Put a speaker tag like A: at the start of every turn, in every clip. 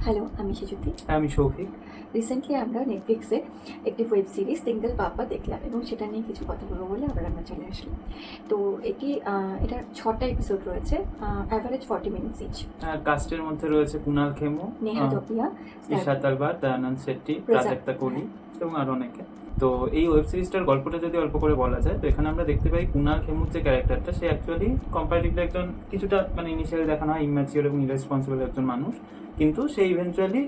A: Hello, আমি সেজুতি।
B: আমি Shouvik.
A: Recently আমরা নেটফ্লিক্সে একটি ওয়েব সিরিজ সিঙ্গেল পাপা দেখলাম এবং সেটা নিয়ে কিছু কথা বলবো বলে আমরা চলে আসলাম। তো এটার 6টা এপিসোড রয়েছে, অ্যাভারেজ 40 মিনিটস ইচ।
B: কাস্টের মধ্যে রয়েছে কুনাল খেমু,
A: নেহা ধপিয়া,
B: ঈশা তালবার, দয়ানন্দ শেট্টি, প্রাজক্তা কোহলি এবং আরও অনেকে। তো এই ওয়েব সিরিজটার গল্পটা যদি অল্প করে বলা যায়, তো এখানে আমরা দেখতে পাই কুনাল খেমুর যে ক্যারেক্টারটা, সে অ্যাকচুয়ালি কম্পারেটিভলি একজন কিছুটা ইনিশিয়ালি দেখানো হয় ইম্যাচিওর এবং ইরেসপন্সিবল একজন মানুষ, কিন্তু সে ইভেন্চুয়ালি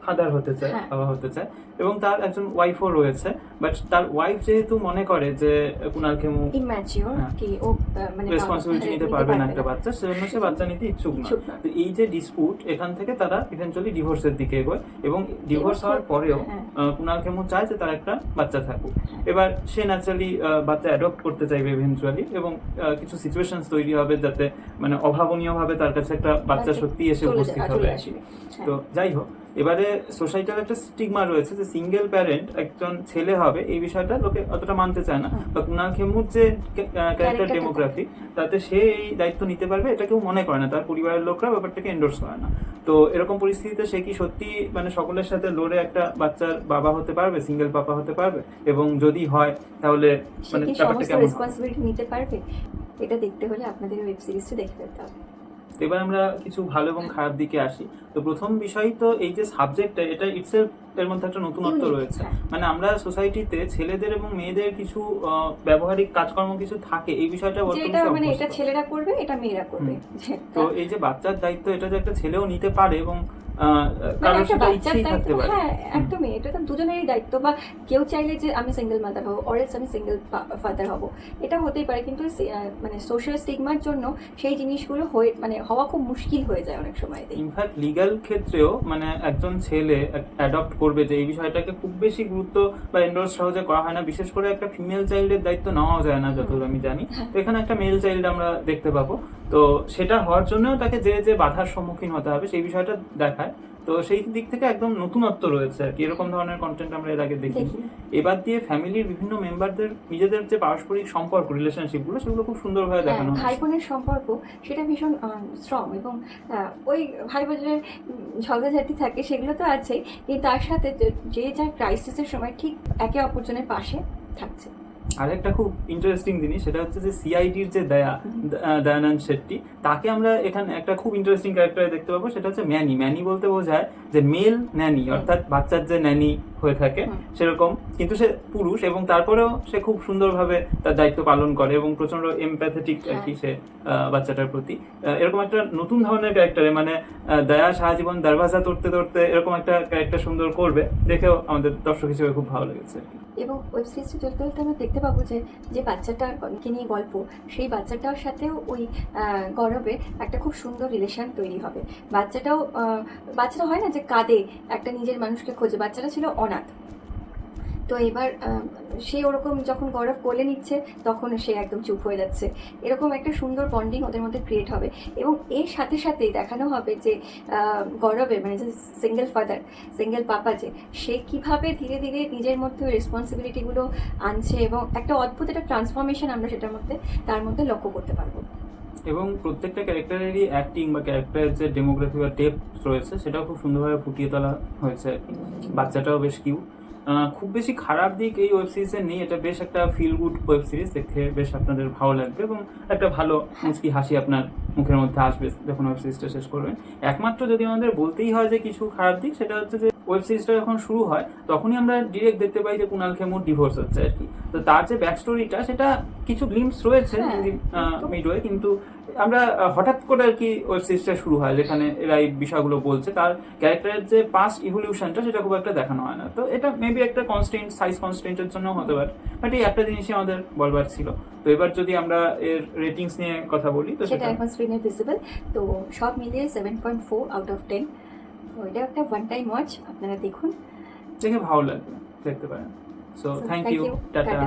B: ফাদার হতে চায়, বাবা হতে চায়, এবং তার একজন ওয়াইফও রয়েছে। বাট তার ওয়াইফ যেহেতু মনে করে যে কুনাল খেমু
A: ইম্যাচিওর, কি ও
B: রেসপন্সিবিলিটি নিতে পারবে না একটা বাচ্চা, সেজন্য সে বাচ্চা নিতে ইচ্ছুক না। তো এই যে ডিসপুট, এখান থেকে তারা ইভেন্চুয়ালি ডিভোর্সের দিকে এগোয় এবং ডিভোর্স হওয়ার পরেও কুনাল খেমু চায় যে তার একটা বাচ্চা থাকুক। এবার সে ন্যাচারালি বাচ্চা অ্যাডপ্ট করতে চাইবে ইভেন্চুয়ালি, এবং কিছু সিচুয়েশন তৈরি হবে যাতে অভাবনীয়ভাবে তার কাছে একটা বাচ্চা সত্যি এসে উপস্থিত হবে। তো যাই হোক, এবারে সোসাইটির একটা স্টিগমা রয়েছে যে সিঙ্গেল প্যারেন্ট একজন ছেলে হবে, এই বিষয়টা লোকে অতটা মানতে চায় না। বা কুনাল খেমুর যে ক্যারেক্টার ডেমোগ্রাফি, তাতে সে এই দায়িত্ব নিতে পারবে এটা কেউ মনে করে না, তার পরিবারের লোকরা ব্যাপারটাকে এন্ডোর্স করে না। তো এরকম পরিস্থিতিতে সে কি সত্যি সকলের সাথে লড়ে একটা বাচ্চার বাবা হতে পারবে, সিঙ্গেল পাপা হতে পারবে? এবং যদি হয় তাহলে
A: ব্যাপারটা কেমন রেসপন্সিবিলিটি নিতে পারবে? এটা দেখতে হলে আপনাদের ওয়েব সিরিজটা দেখতে পেতে হবে।
B: এবার আমরা কিছু ভালো এবং খারাপ দিকে আসি। তো প্রথম বিষয়, তো এই যে সাবজেক্টটা, এটা ইটসেলফ এর মধ্যে একটা নতুনত্ব রয়েছে। আমরা সোসাইটিতে ছেলেদের এবং মেয়েদের কিছু ব্যবহারিক কাজকর্ম কিছু থাকে, এই বিষয়টা
A: বর্তমানে এটা ছেলেরা করবে, এটা মেয়েরা করবে।
B: তো এই যে বাচ্চার দায়িত্ব, এটা যে একটা ছেলেও নিতে পারে এবং
A: একদমই, এটা তো দুজনেরই দায়িত্ব। বা কেউ চাইলে যে আমি সিঙ্গেল মাদার হবো, অরেলস আমি সিঙ্গেল ফাদার হবো, এটা হতেই পারে। কিন্তু সোশ্যাল স্টিগমার জন্য সেই জিনিসগুলো হওয়া খুব মুশকিল হয়ে যায় অনেক সময়।
B: ইনফ্যাক্ট লিগ্যাল ক্ষেত্রেও একজন ছেলে অ্যাডপ্ট করবে, যে এই বিষয়টাকে খুব বেশি গুরুত্ব বা এন্ডোর্স সহজে করা হয় না। বিশেষ করে একটা ফিমেল চাইল্ডের দায়িত্ব নেওয়াও যায় না যতদূর আমি জানি। তো এখানে একটা মেল চাইল্ড আমরা দেখতে পাবো। তো সেটা হওয়ার জন্যও তাকে যে বাধার সম্মুখীন হতে হবে সেই বিষয়টা দেখায়। তো সেই দিক থেকে একদম নতুনত্ব রয়েছে আর কি, এরকম ধরনের কন্টেন্ট আমরা এর আগে দেখি। এবার দিয়ে ফ্যামিলির বিভিন্ন মেম্বারদের নিজেদের যে পারস্পরিক সম্পর্ক, রিলেশনশিপগুলো, সেগুলো খুব সুন্দরভাবে দেখানো হয়।
A: ভাই বোনের সম্পর্ক সেটা ভীষণ স্ট্রং, এবং ওই ভাই বোনের ঝগড়াঝাটি থাকে, সেগুলো তো আছেই, কিন্তু তার সাথে যে যার ক্রাইসিসের সময় ঠিক একে অপরজনের পাশে থাকছে।
B: আরেকটা খুব ইন্টারেস্টিং জিনিস, সেটা হচ্ছে যে সিআইডির যে দয়ানন্দ শেট্টি, তাকে আমরা এখানে একটা খুব ইন্টারেস্টিং ক্যারেক্টার দেখতে পাবো। সেটা হচ্ছে ম্যানি। ম্যানি বলতে বোঝায় যে মেল ন্যানি, অর্থাৎ বাচ্চার যে ন্যানি হয়ে থাকে সেরকম, কিন্তু সে পুরুষ, এবং তারপরেও সে খুব সুন্দরভাবে তার দায়িত্ব পালন করে এবং প্রচন্ড এমপ্যাথেটিক আর কি সে বাচ্চাটার প্রতি। এরকম একটা নতুন ধরনের ক্যারেক্টারে দয়া সারাজীবন দরওয়াজা তড়তে তড়তে এরকম একটা ক্যারেক্টার সুন্দর করবে, দেখেও আমাদের দর্শক হিসেবে খুব ভালো লেগেছে।
A: এবং ওয়েব সিরিজটি চলতে চলতে আমরা দেখতে পাবো যে বাচ্চাটাকে নিয়ে গল্প, সেই বাচ্চাটার সাথেও ওই গৌরবের একটা খুব সুন্দর রিলেশন তৈরি হবে। বাচ্চাটা হয় না যে কাঁদে, একটা নিজের মানুষকে খোঁজে, বাচ্চাটা ছিল অনাথ। তো এবার সে ওরকম যখন গৌরব কোলে নিচ্ছে, তখন সে একদম চুপ হয়ে যাচ্ছে। এরকম একটা সুন্দর বন্ডিং ওদের মধ্যে ক্রিয়েট হবে। এবং এর সাথে সাথেই দেখানো হবে যে গৌরবের যে সিঙ্গেল ফাদার, সিঙ্গেল পাপা, যে সে কীভাবে ধীরে ধীরে নিজের মধ্যে রেসপন্সিবিলিটিগুলো আনছে, এবং একটা অদ্ভুত একটা ট্রান্সফরমেশন আমরা তার মধ্যে লক্ষ্য করতে পারবো।
B: এবং প্রত্যেকটা ক্যারেক্টারেরই অ্যাক্টিং বা ক্যারেক্টারের যে ডেমোগ্রাফি বা ডেপথ রয়েছে, সেটাও খুব সুন্দরভাবে ফুটিয়ে তোলা হয়েছে আর কি। বাচ্চাটাও বেশ কিউট। খুব বেশি খারাপ দিক এই ওয়েব সিরিজের নেই। এটা বেশ একটা ফিল গুড ওয়েব সিরিজ, দেখে বেশ আপনাদের ভালো লাগবে এবং একটা ভালো মুচকি হাসি আপনার মুখের মধ্যে আসবে যখন ওয়েব সিরিজটা শেষ করবেন। একমাত্র যদি আমাদের বলতেই হয় যে কিছু খারাপ দিক, সেটা হচ্ছে যে ওয়েব সিরিজটা যখন শুরু হয় তখনই আমরা ডিরেক্ট দেখতে পাই যে কুনাল খেমুর ডিভোর্স হচ্ছে আর কি। তো তার যে ব্যাক স্টোরিটা, সেটা কিছু গ্লিম্পস রয়েছে মিডওয়ে, কিন্তু আমরা হঠাৎ করে আর কি ওয়েব সিরিজটা শুরু হয় যেখানে এরা এই বিষয়গুলো বলছে, তার ক্যারেক্টারের যে পাস্ট ইভলিউশনটা সেটা খুব একটা দেখানো হয় না। তো এটা মেবি একটা কনস্ট্যান্ট, সাইজ কনস্ট্যান্টের জন্য হতে পারে, বাট এই একটা জিনিসই আমাদের বলবার ছিল। তো এবার যদি আমরা এর রেটিংস নিয়ে কথা বলি, তো
A: সেটা এখন স্ক্রিনে ভিজিবল। তো সব মিলিয়ে 7.4 আউট অফ 10। তো এটা একটা ওয়ান টাইম ওয়াচ, আপনারা দেখুন,
B: দেখে ভালো লাগবে, দেখতে পারেন। So thank you, tata.